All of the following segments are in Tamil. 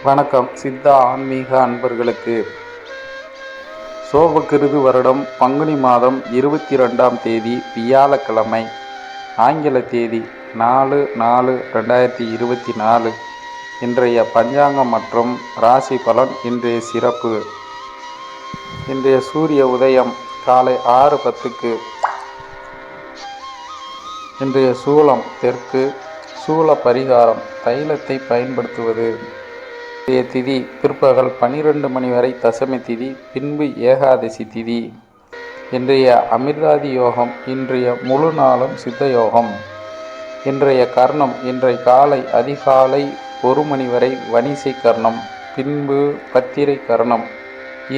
வணக்கம். சித்தா ஆன்மீக அன்பர்களுக்கு சோபகிருது வருடம் பங்குனி மாதம் 22ஆம் தேதி வியாழக்கிழமை, ஆங்கில தேதி 4/4/2024. இன்றைய பஞ்சாங்கம் மற்றும் ராசி பலன். இன்றைய சிறப்பு. இன்றைய சூரிய உதயம் காலை 6:10. இன்றைய சூலம் தெற்கு. சூல பரிகாரம் தைலத்தை பயன்படுத்துவது. இன்றைய திதி பிற்பகல் 12 மணி வரை தசமி திதி, பின்பு ஏகாதசி திதி. இன்றைய அமிர்தாதி யோகம். இன்றைய முழு நாளும் சித்த யோகம். இன்றைய கர்ணம் இன்றைய காலை அதிகாலை 1 மணி வரை வணிசை கர்ணம், பின்பு பத்திரை கர்ணம்,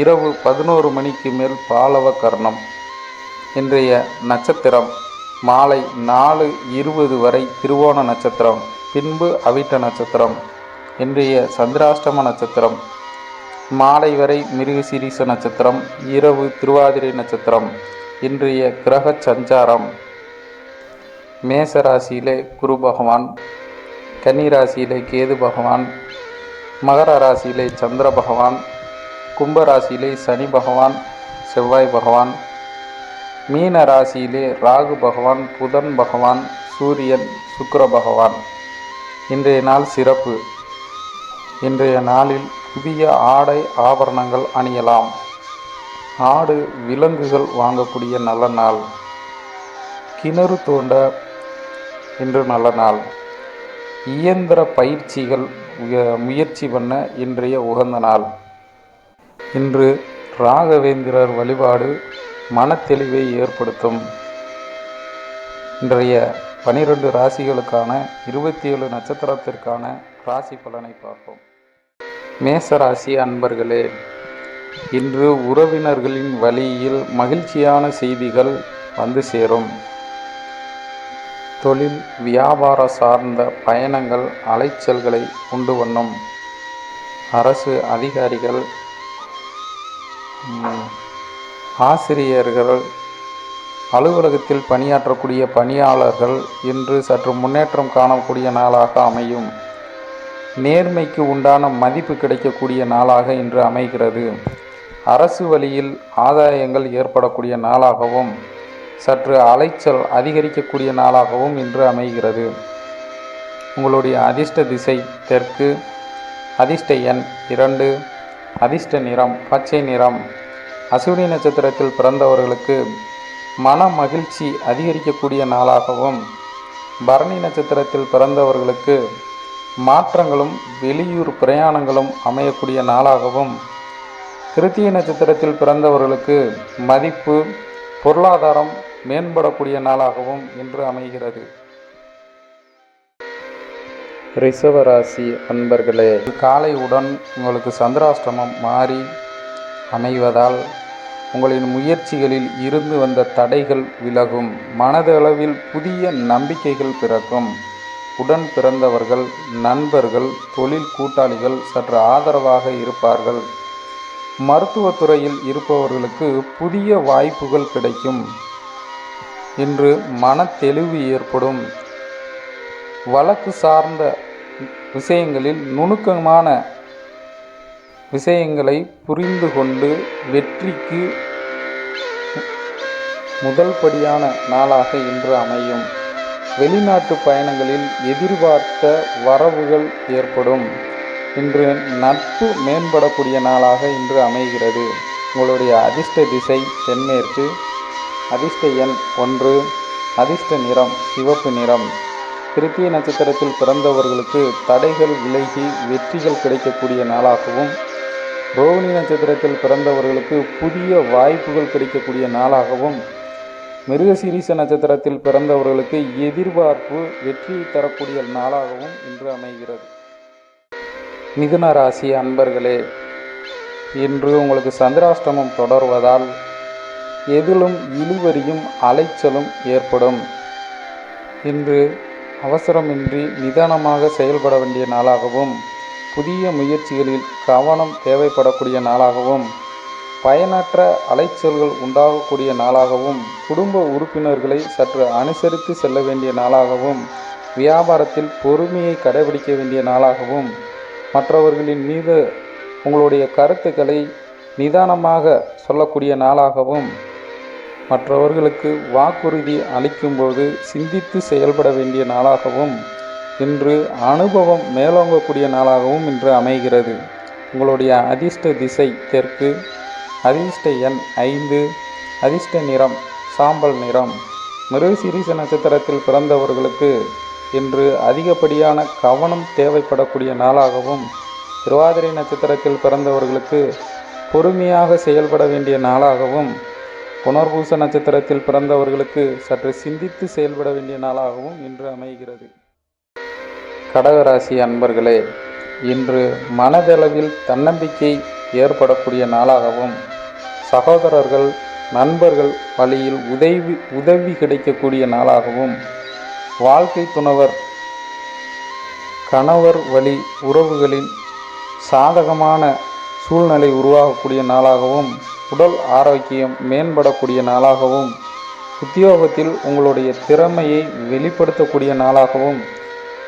இரவு 11 மணிக்கு மேல் பாலவ கர்ணம். இன்றைய நட்சத்திரம் மாலை 4:20 வரை திருவோண நட்சத்திரம், பின்பு அவிட்ட நட்சத்திரம். இன்றைய சந்திராஷ்டம நட்சத்திரம் மாலை வரை மிருகசீரிஷ நட்சத்திரம், இரவு திருவாதிரை நட்சத்திரம். இன்றைய கிரக சஞ்சாரம் மேச ராசியிலே குரு பகவான், கன்னி ராசியிலே கேது பகவான், மகர ராசியிலே சந்திர பகவான், கும்ப ராசியிலே சனி பகவான், செவ்வாய் பகவான், மீன ராசியிலே ராகு பகவான், புதன் பகவான், சூரியன், சுக்கிர பகவான். இன்றைய நாள் சிறப்பு. இன்றைய நாளில் புதிய ஆடை ஆபரணங்கள் அணியலாம். ஆடு விலங்குகள் வாங்கக்கூடிய நல்ல நாள். கிணறு தோண்ட இன்று நல்ல நாள். இயந்திர பயிற்சிகள் முயற்சி பண்ண இன்றைய உகந்த நாள். இன்று ராகவேந்திரர் வழிபாடு மனத்தெளிவை ஏற்படுத்தும். இன்றைய 12 ராசிகளுக்கான 27 நட்சத்திரத்திற்கான ராசி பலனை பார்ப்போம். மேசராசி அன்பர்களே, இன்று உறவினர்களின் வழியில் மகிழ்ச்சியான செய்திகள் வந்து சேரும். தொழில் வியாபார சார்ந்த பயணங்கள் அலைச்சல்களை உண்டு பண்ணும். அரசு அதிகாரிகள், ஆசிரியர்கள், அலுவலகத்தில் பணியாற்றக்கூடிய பணியாளர்கள் இன்று சற்று முன்னேற்றம் காணக்கூடிய நாளாக அமையும். நேர்மைக்கு உண்டான மதிப்பு கிடைக்கக்கூடிய நாளாக இன்று அமைகிறது. அரசு வழியில் ஆதாயங்கள் ஏற்படக்கூடிய நாளாகவும் சற்று அலைச்சல் அதிகரிக்கக்கூடிய நாளாகவும் இன்று அமைகிறது. உங்களுடைய அதிர்ஷ்ட திசை தெற்கு. அதிர்ஷ்ட எண் 2. அதிர்ஷ்ட நிறம் பச்சை நிறம். அசுவினி நட்சத்திரத்தில் பிறந்தவர்களுக்கு மன மகிழ்ச்சி அதிகரிக்கக்கூடிய நாளாகவும், பரணி நட்சத்திரத்தில் பிறந்தவர்களுக்கு மாற்றங்களும் வெளியூர் பிரயாணங்களும் அமையக்கூடிய நாளாகவும், கிருத்திகை நட்சத்திரத்தில் பிறந்தவர்களுக்கு மதிப்பு பொருளாதாரம் மேம்படக்கூடிய நாளாகவும் இன்று அமைகிறது. ரிஷபராசி அன்பர்களே, காலையுடன் உங்களுக்கு சந்திராஷ்டமம் மாறி அமைவதால் உங்களின் முயற்சிகளில் இருந்து வந்த தடைகள் விலகும். மனதளவில் புதிய நம்பிக்கைகள் பிறக்கும். உடன் பிறந்தவர்கள், நண்பர்கள், தொழில் கூட்டாளிகள் சற்று ஆதரவாக இருப்பார்கள். மருத்துவத்துறையில் இருப்பவர்களுக்கு புதிய வாய்ப்புகள் கிடைக்கும். இன்று மன தெளிவு ஏற்படும். வழக்கு சார்ந்த விஷயங்களில் நுணுக்கமான விஷயங்களை புரிந்து கொண்டு வெற்றிக்கு முதல் படியான நாளாக இன்று அமையும். வெளிநாட்டு பயணங்களில் எதிர்பார்த்த வரவுகள் ஏற்படும். இன்று நட்பு மேம்படக்கூடிய நாளாக இன்று அமைகிறது. உங்களுடைய அதிர்ஷ்ட திசை தென்மேற்கு. அதிர்ஷ்ட எண் 1. அதிர்ஷ்ட நிறம் சிவப்பு நிறம். கிருத்திகை நட்சத்திரத்தில் பிறந்தவர்களுக்கு தடைகள் விலகி வெற்றிகள் கிடைக்கக்கூடிய நாளாகவும், ரோகிணி நட்சத்திரத்தில் பிறந்தவர்களுக்கு புதிய வாய்ப்புகள் கிடைக்கக்கூடிய நாளாகவும், மிருகசீரிஷ நட்சத்திரத்தில் பிறந்தவர்களுக்கு எதிர்பார்ப்பு வெற்றியை தரக்கூடிய நாளாகவும் இன்று அமைகிறது. மிதுன ராசி அன்பர்களே, இன்று உங்களுக்கு சந்திராஷ்டமம் தொடர்வதால் எதிலும் இழுவரியும் அலைச்சலும் ஏற்படும். இன்று அவசரமின்றி நிதானமாக செயல்பட வேண்டிய நாளாகவும், புதிய முயற்சிகளில் கவனம் தேவைப்படக்கூடிய நாளாகவும், பயனற்ற அலைச்சல்கள் உண்டாகக்கூடிய நாளாகவும், குடும்ப உறுப்பினர்களை சற்று அனுசரித்து செல்ல வேண்டிய நாளாகவும், வியாபாரத்தில் பொறுமையை கடைபிடிக்க வேண்டிய நாளாகவும், மற்றவர்களின் மீது உங்களுடைய கருத்துக்களை நிதானமாக சொல்லக்கூடிய நாளாகவும், மற்றவர்களுக்கு வாக்குறுதி அளிக்கும்போது சிந்தித்து செயல்பட வேண்டிய நாளாகவும், இன்று அனுபவம் மேலோங்கக்கூடிய நாளாகவும் இன்று அமைகிறது. உங்களுடைய அதிர்ஷ்ட திசை தெற்கு, அதிர்ஷ்ட எண் 5, அதிர்ஷ்ட நிறம் சாம்பல் நிறம். மிருகசீரிஷ நட்சத்திரத்தில் பிறந்தவர்களுக்கு இன்று அதிகப்படியான கவனம் தேவைப்படக்கூடிய நாளாகவும், திருவாதிரை நட்சத்திரத்தில் பிறந்தவர்களுக்கு பொறுமையாக செயல்பட வேண்டிய நாளாகவும், புனர்பூச நட்சத்திரத்தில் பிறந்தவர்களுக்கு சற்று சிந்தித்து செயல்பட வேண்டிய நாளாகவும் இன்று அமைகிறது. கடகராசி அன்பர்களே, இன்று மனதளவில் தன்னம்பிக்கை ஏற்படக்கூடிய நாளாகவும், சகோதரர்கள் நண்பர்கள் வழியில் உதவி கிடைக்கக்கூடிய நாளாகவும், வாழ்க்கை துணவர் கணவர் வழி உறவுகளின் சாதகமான சூழ்நிலை உருவாகக்கூடிய நாளாகவும், உடல் ஆரோக்கியம் மேம்படக்கூடிய நாளாகவும், உத்தியோகத்தில் உங்களுடைய திறமையை வெளிப்படுத்தக்கூடிய நாளாகவும்,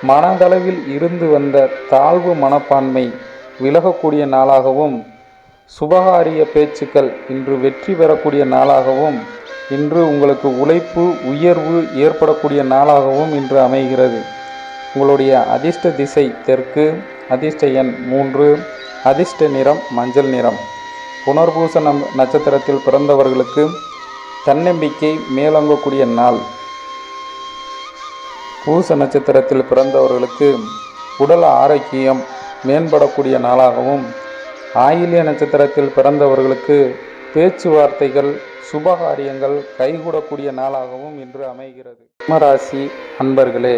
மனதளவில் இருந்து வந்த தாழ்வு மனப்பான்மை விலகக்கூடிய நாளாகவும், சுபகாரிய பேச்சுக்கள் இன்று வெற்றி பெறக்கூடிய நாளாகவும், இன்று உங்களுக்கு உழைப்பு உயர்வு ஏற்படக்கூடிய நாளாகவும் இன்று அமைகிறது. உங்களுடைய அதிர்ஷ்ட திசை தெற்கு, அதிர்ஷ்ட எண் 3, அதிர்ஷ்ட நிறம் மஞ்சள் நிறம். புனர்பூச நட்சத்திரத்தில் பிறந்தவர்களுக்கு தன்னம்பிக்கை மேலோங்கக்கூடிய நாள். பூச நட்சத்திரத்தில் பிறந்தவர்களுக்கு உடல் ஆரோக்கியம் மேம்படக்கூடிய நாளாகவும், ஆயில்ய நட்சத்திரத்தில் பிறந்தவர்களுக்கு பேச்சுவார்த்தைகள் சுபகாரியங்கள் கைகூடக்கூடிய நாளாகவும் இன்று அமைகிறது. சிம்மராசி அன்பர்களே,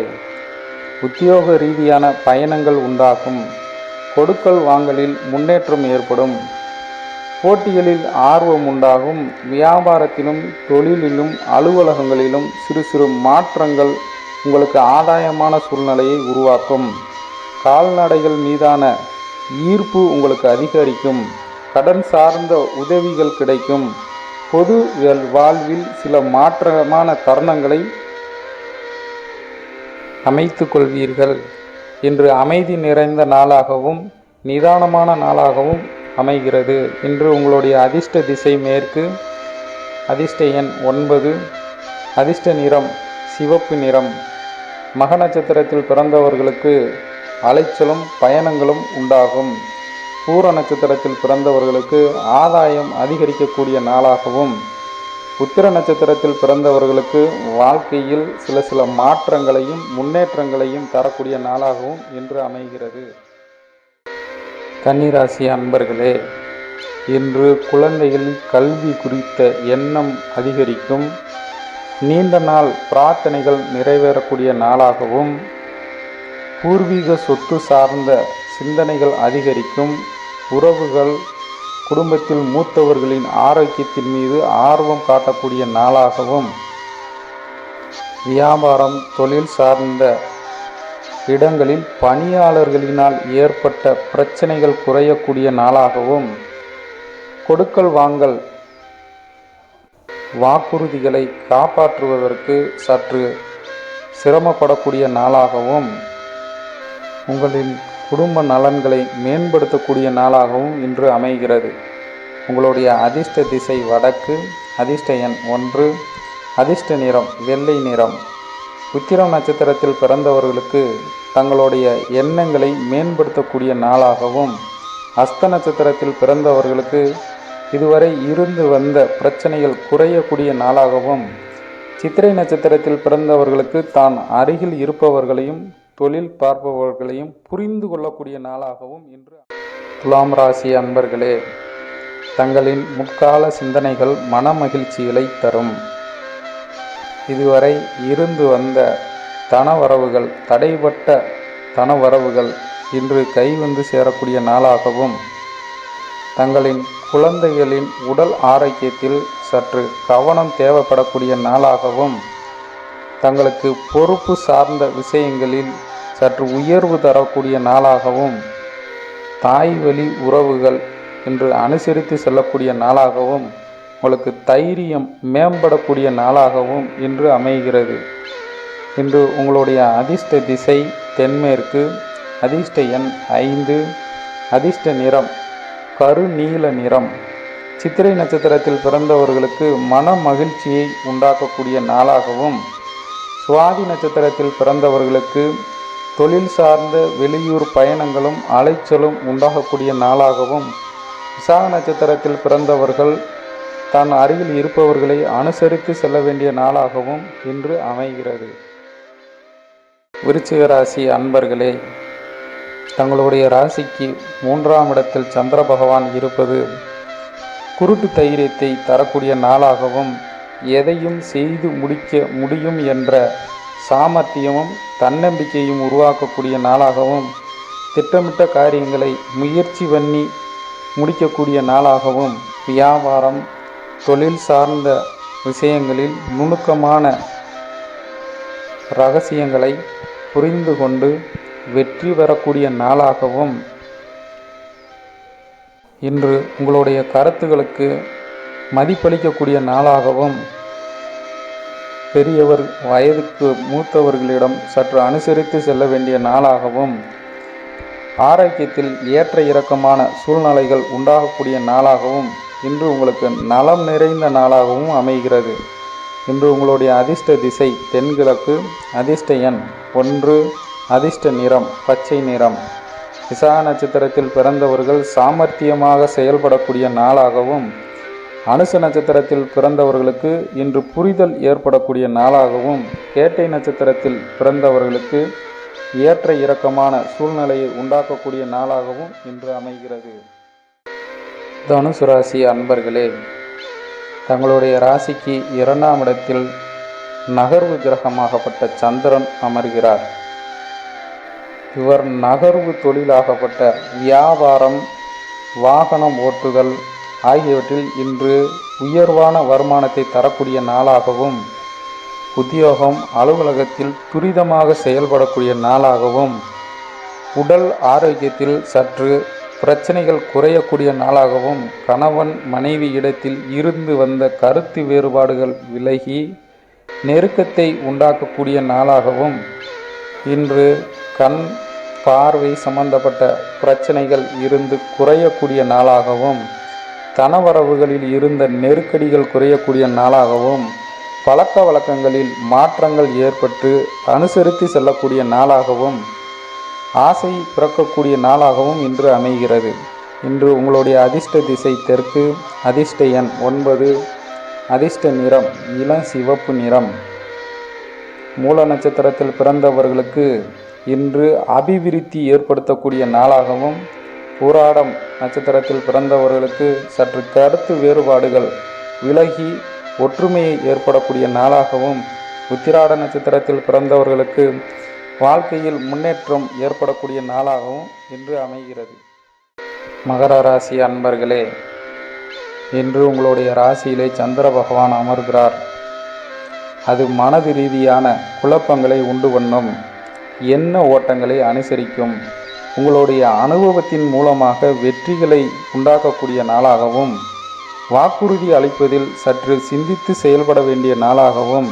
உத்தியோக ரீதியான பயணங்கள் உண்டாகும். கொடுக்கல் வாங்கலில் முன்னேற்றம் ஏற்படும். போட்டிகளில் ஆர்வம் உண்டாகும். வியாபாரத்திலும் தொழிலிலும் அலுவலகங்களிலும் சிறு சிறு மாற்றங்கள் உங்களுக்கு ஆதாயமான சூழ்நிலையை உருவாக்கும். கால்நடைகள் மீதான ஈர்ப்பு உங்களுக்கு அதிகரிக்கும். கடன் சார்ந்த உதவிகள் கிடைக்கும். பொது வாழ்வில் சில மாற்றமான தருணங்களை அமைத்து கொள்வீர்கள். இன்று அமைதி நிறைந்த நாளாகவும் நிதானமான நாளாகவும் அமைகிறது. இன்று உங்களுடைய அதிர்ஷ்ட திசை மேற்கு, அதிர்ஷ்ட எண் 9, அதிர்ஷ்ட நிறம் சிவப்பு நிறம். மக நட்சத்திரத்தில் பிறந்தவர்களுக்கு அலைச்சலும் பயணங்களும் உண்டாகும். பூர நட்சத்திரத்தில் பிறந்தவர்களுக்கு ஆதாயம் அதிகரிக்கக்கூடிய நாளாகவும், உத்திர நட்சத்திரத்தில் பிறந்தவர்களுக்கு வாழ்க்கையில் சில மாற்றங்களையும் முன்னேற்றங்களையும் தரக்கூடிய நாளாகவும் இன்று அமைகிறது. கன்னிராசி அன்பர்களே, இன்று குழந்தைகளின் கல்வி குறித்த எண்ணம் அதிகரிக்கும். நீண்ட நாள் பிரார்த்தனைகள் நிறைவேறக்கூடிய நாளாகவும், பூர்வீக சொத்து சார்ந்த சிந்தனைகள் அதிகரிக்கும். உறவுகள் குடும்பத்தில் மூத்தவர்களின் ஆரோக்கியத்தின் மீது ஆர்வம் காட்டக்கூடிய நாளாகவும், வியாபாரம் தொழில் சார்ந்த இடங்களில் பணியாளர்களினால் ஏற்பட்ட பிரச்சனைகள் குறையக்கூடிய நாளாகவும், கொடுக்கல் வாங்கல் வாக்குறுதிகளை காப்பாற்றுவதற்கு சற்று சிரமப்படக்கூடிய நாளாகவும், உங்களின் குடும்ப நலன்களை மேம்படுத்தக்கூடிய நாளாகவும் இன்று அமைகிறது. உங்களுடைய அதிர்ஷ்ட திசை வடக்கு, அதிர்ஷ்ட எண் 1, அதிர்ஷ்ட நிறம் வெள்ளை நிறம். உத்திரம் நட்சத்திரத்தில் பிறந்தவர்களுக்கு தங்களுடைய எண்ணங்களை மேம்படுத்தக்கூடிய நாளாகவும், அஸ்த நட்சத்திரத்தில் பிறந்தவர்களுக்கு இதுவரை இருந்து வந்த பிரச்சனைகள் குறையக்கூடிய நாளாகவும், சித்திரை நட்சத்திரத்தில் பிறந்தவர்களுக்கு தான் அருகில் இருப்பவர்களையும் தொழில் பார்ப்பவர்களையும் புரிந்து கொள்ளக்கூடிய நாளாகவும் இன்று. துலாம் ராசி அன்பர்களே, தங்களின் முற்கால சிந்தனைகள் மன மகிழ்ச்சிகளை தரும். இதுவரை இருந்து வந்த தனவரவுகள் தடைப்பட்ட தனவரவுகள் இன்று கைவந்து சேரக்கூடிய நாளாகவும், தங்களின் குழந்தைகளின் உடல் ஆரோக்கியத்தில் சற்று கவனம் தேவைப்படக்கூடிய நாளாகவும், தங்களுக்கு பொறுப்பு சார்ந்த விஷயங்களில் சற்று உயர்வு தரக்கூடிய நாளாகவும், தாய் வழி உறவுகள் இன்று அனுசரித்து செல்லக்கூடிய நாளாகவும், உங்களுக்கு தைரியம் மேம்படக்கூடிய நாளாகவும் இன்று அமைகிறது. இன்று உங்களுடைய அதிர்ஷ்ட திசை தென்மேற்கு, அதிர்ஷ்ட எண் 5, அதிர்ஷ்ட நிறம் கருநீல நிறம். சித்திரை நட்சத்திரத்தில் பிறந்தவர்களுக்கு மன மகிழ்ச்சியை உண்டாக்கக்கூடிய நாளாகவும், சுவாதி நட்சத்திரத்தில் பிறந்தவர்களுக்கு தொழில் சார்ந்த வெளியூர் பயணங்களும் அலைச்சலும் உண்டாகக்கூடிய நாளாகவும், விசாக நட்சத்திரத்தில் பிறந்தவர்கள் தன் அருகில் இருப்பவர்களை அனுசரித்து செல்ல வேண்டிய நாளாகவும் இன்று அமைகிறது. விருச்சிக ராசி அன்பர்களே, தங்களுடைய ராசிக்கு 3ஆம் இடத்தில் சந்திர பகவான் இருப்பது குருட்டு தைரியத்தை தரக்கூடிய நாளாகவும், எதையும் செய்து முடிக்க முடியும் என்ற சாமர்த்தியமும் தன்னம்பிக்கையும் உருவாக்கக்கூடிய நாளாகவும், திட்டமிட்ட காரியங்களை முயற்சி பண்ணி முடிக்கக்கூடிய நாளாகவும், வியாபாரம் தொழில் சார்ந்த விஷயங்களில் நுணுக்கமான இரகசியங்களை புரிந்து கொண்டு வெற்றி பெறக்கூடிய நாளாகவும், இன்று உங்களுடைய கருத்துகளுக்கு மதிப்பளிக்கக்கூடிய நாளாகவும், பெரியவர் வயதுக்கு மூத்தவர்களிடம் சற்று அனுசரித்து செல்ல வேண்டிய நாளாகவும், ஆரோக்கியத்தில் ஏற்ற இறக்கமான சூழ்நிலைகள் உண்டாகக்கூடிய நாளாகவும், இன்று உங்களுக்கு நலம் நிறைந்த நாளாகவும் அமைகிறது. இன்று உங்களுடைய அதிர்ஷ்ட திசை தென்கிழக்கு, அதிர்ஷ்ட எண் 1, அதிர்ஷ்ட நிறம் பச்சை நிறம். விசாக நட்சத்திரத்தில் பிறந்தவர்கள் சாமர்த்தியமாக செயல்படக்கூடிய நாளாகவும், அனுச நட்சத்திரத்தில் பிறந்தவர்களுக்கு இன்று புரிதல் ஏற்படக்கூடிய நாளாகவும், கேட்டை நட்சத்திரத்தில் பிறந்தவர்களுக்கு ஏற்ற இறக்கமான சூழ்நிலையை உண்டாக்கக்கூடிய நாளாகவும் இன்று அமைகிறது. தனுசு ராசி அன்பர்களே, தங்களுடைய ராசிக்கு 2ஆம் இடத்தில் நகர்வு கிரகமாகப்பட்ட சந்திரன் அமர்கிறார். இவர் நகர்வு தொழிலாகப்பட்ட வியாபாரம், வாகனம் ஓட்டுதல் ஆகியவற்றில் இன்று உயர்வான வருமானத்தை தரக்கூடிய நாளாகவும், உத்தியோகம் அலுவலகத்தில் துரிதமாக செயல்படக்கூடிய நாளாகவும், உடல் ஆரோக்கியத்தில் சற்று பிரச்சனைகள் குறையக்கூடிய நாளாகவும், கணவன் மனைவி இடத்தில் இருந்து வந்த கருத்து வேறுபாடுகள் விலகி நெருக்கத்தை உண்டாக்கக்கூடிய நாளாகவும், இன்று கண் பார்வை சம்பந்தப்பட்ட பிரச்சனைகள் இருந்து குறையக்கூடிய நாளாகவும், தனவரவுகளில் இருந்த நெருக்கடிகள் குறையக்கூடிய நாளாகவும், பழக்க வழக்கங்களில் மாற்றங்கள் ஏற்பட்டு அனுசரித்து செல்லக்கூடிய நாளாகவும், ஆசை பிறக்கக்கூடிய நாளாகவும் இன்று அமைகிறது. இன்று உங்களுடைய அதிர்ஷ்ட திசை தெற்கு, அதிர்ஷ்ட எண் 9, அதிர்ஷ்ட நிறம் இளம் சிவப்பு நிறம். மூல நட்சத்திரத்தில் பிறந்தவர்களுக்கு இன்று அபிவிருத்தி ஏற்படுத்தக்கூடிய நாளாகவும், பூராடம் நட்சத்திரத்தில் பிறந்தவர்களுக்கு சற்று கருத்து வேறுபாடுகள் விலகி ஒற்றுமையை ஏற்படக்கூடிய நாளாகவும், உத்திராட நட்சத்திரத்தில் பிறந்தவர்களுக்கு வாழ்க்கையில் முன்னேற்றம் ஏற்படக்கூடிய நாளாகவும் இன்று அமைகிறது. மகர ராசி அன்பர்களே, இன்று உங்களுடைய ராசியிலே சந்திர பகவான் அமர்கிறார். அது மனது ரீதியான குழப்பங்களை உண்டு பண்ணும், எண்ண ஓட்டங்களை அனுசரிக்கும், உங்களுடைய அனுபவத்தின் மூலமாக வெற்றிகளை உண்டாக்கக்கூடிய நாளாகவும், வாக்குறுதி அளிப்பதில் சற்று சிந்தித்து செயல்பட வேண்டிய நாளாகவும்,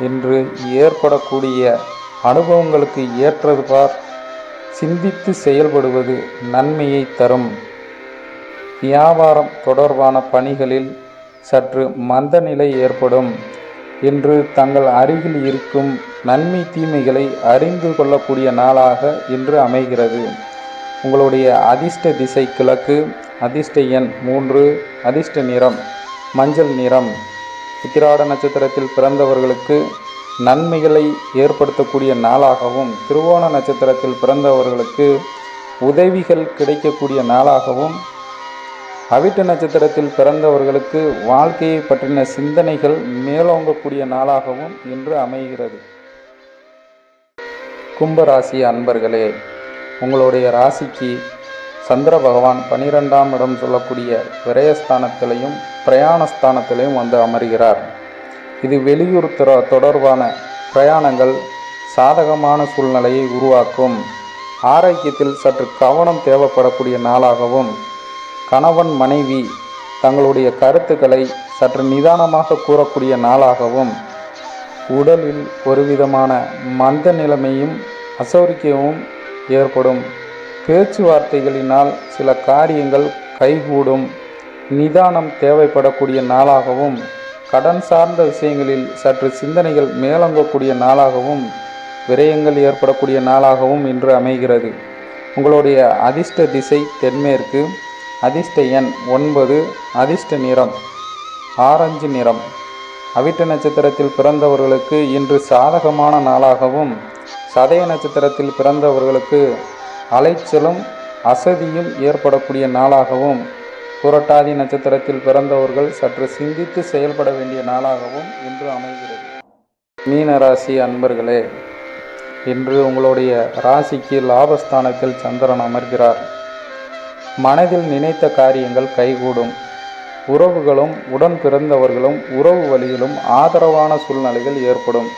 இன்று ஏற்படக்கூடிய அனுபவங்களுக்கு ஏற்றதுபார் சிந்தித்து செயல்படுவது நன்மையை தரும். வியாபாரம் தொடர்பான பணிகளில் சற்று மந்த நிலை ஏற்படும். இன்று தங்கள் அருகில் இருக்கும் நன்மை தீமைகளை அறிந்து கொள்ளக்கூடிய நாளாக இன்று அமைகிறது. உங்களுடைய அதிர்ஷ்ட திசை கிழக்கு, அதிர்ஷ்ட எண் 3, அதிர்ஷ்ட நிறம் மஞ்சள் நிறம். உத்திராட நட்சத்திரத்தில் பிறந்தவர்களுக்கு நன்மைகளை ஏற்படுத்தக்கூடிய நாளாகவும், திருவோண நட்சத்திரத்தில் பிறந்தவர்களுக்கு உதவிகள் கிடைக்கக்கூடிய நாளாகவும், அவிட்ட நட்சத்திரத்தில் பிறந்தவர்களுக்கு வாழ்க்கையை பற்றின சிந்தனைகள் மேலோங்கக்கூடிய நாளாகவும் இன்று அமைகிறது. கும்பராசி அன்பர்களே, உங்களுடைய ராசிக்கு சந்திர பகவான் 12ஆம் இடம் சொல்லக்கூடிய விரயஸ்தானத்திலையும் பிரயாணஸ்தானத்திலையும் வந்து அமர்கிறார். இது வெளியூர் தொடர்பான பிரயாணங்கள் சாதகமான சூழ்நிலையை உருவாக்கும். ஆரோக்கியத்தில் சற்று கவனம் தேவைப்படக்கூடிய நாளாகவும், கணவன் மனைவி தங்களுடைய கருத்துக்களை சற்று நிதானமாக கூறக்கூடிய நாளாகவும், உடலில் ஒருவிதமான மந்த நிலைமையும் அசௌகரியமும் ஏற்படும். பேச்சுவார்த்தைகளினால் சில காரியங்கள் கைகூடும். நிதானம் தேவைப்படக்கூடிய நாளாகவும், கடன் சார்ந்த விஷயங்களில் சற்று சிந்தனைகள் மேலோங்கக்கூடிய நாளாகவும், விரயங்கள் ஏற்படக்கூடிய நாளாகவும் இன்று அமைகிறது. உங்களுடைய அதிர்ஷ்ட திசை தென்மேற்கு. அதிர்ஷ்ட எண் 9. அதிர்ஷ்ட நிறம் ஆரஞ்சு நிறம். அவிட்ட நட்சத்திரத்தில் பிறந்தவர்களுக்கு இன்று சாதகமான நாளாகவும், சதய நட்சத்திரத்தில் பிறந்தவர்களுக்கு அலைச்சலும் அசதியும் ஏற்படக்கூடிய நாளாகவும், புரட்டாதி நட்சத்திரத்தில் பிறந்தவர்கள் சற்று சிந்தித்து செயல்பட வேண்டிய நாளாகவும் இன்று அமைகிறது. மீனராசி அன்பர்களே, இன்று உங்களுடைய ராசிக்கு லாபஸ்தானத்தில் சந்திரன் அமர்கிறார். மனதில் நினைத்த காரியங்கள் கைகூடும். உறவுகளும் உடன் பிறந்தவர்களும் உறவு வழியிலும் ஆதரவான சூழ்நிலைகள் ஏற்படும்.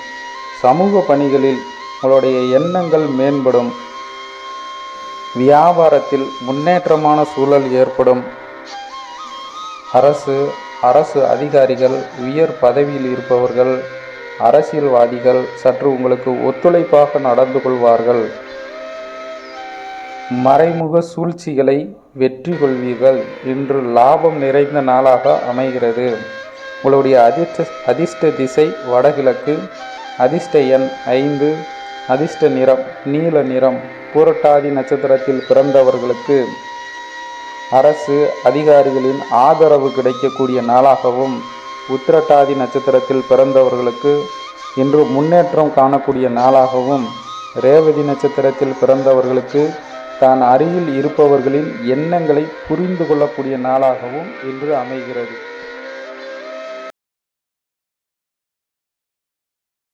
சமூக பணிகளில் உங்களுடைய எண்ணங்கள் மேம்படும். வியாபாரத்தில் முன்னேற்றமான சூழல் ஏற்படும். அரசு அதிகாரிகள், உயர் பதவியில் இருப்பவர்கள், அரசியல்வாதிகள் சற்று உங்களுக்கு ஒத்துழைப்பாக நடந்து கொள்வார்கள். மறைமுக சூழ்ச்சிகளை வெற்றி கொள்வீர்கள். இன்று லாபம் நிறைந்த நாளாக அமைகிறது. உங்களுடைய அதிர்ஷ்ட திசை வடகிழக்கு. அதிர்ஷ்ட எண் 5. அதிர்ஷ்ட நிறம் நீல நிறம். புரட்டாதி நட்சத்திரத்தில் பிறந்தவர்களுக்கு அரசு அதிகாரிகளின் ஆதரவு கிடைக்கக்கூடிய நாளாகவும், உத்திரட்டாதி நட்சத்திரத்தில் பிறந்தவர்களுக்கு இன்று முன்னேற்றம் காணக்கூடிய நாளாகவும், ரேவதி நட்சத்திரத்தில் பிறந்தவர்களுக்கு தான் அருகில் இருப்பவர்களின் எண்ணங்களை புரிந்து கொள்ளக்கூடிய நாளாகவும் இன்று அமைகிறது.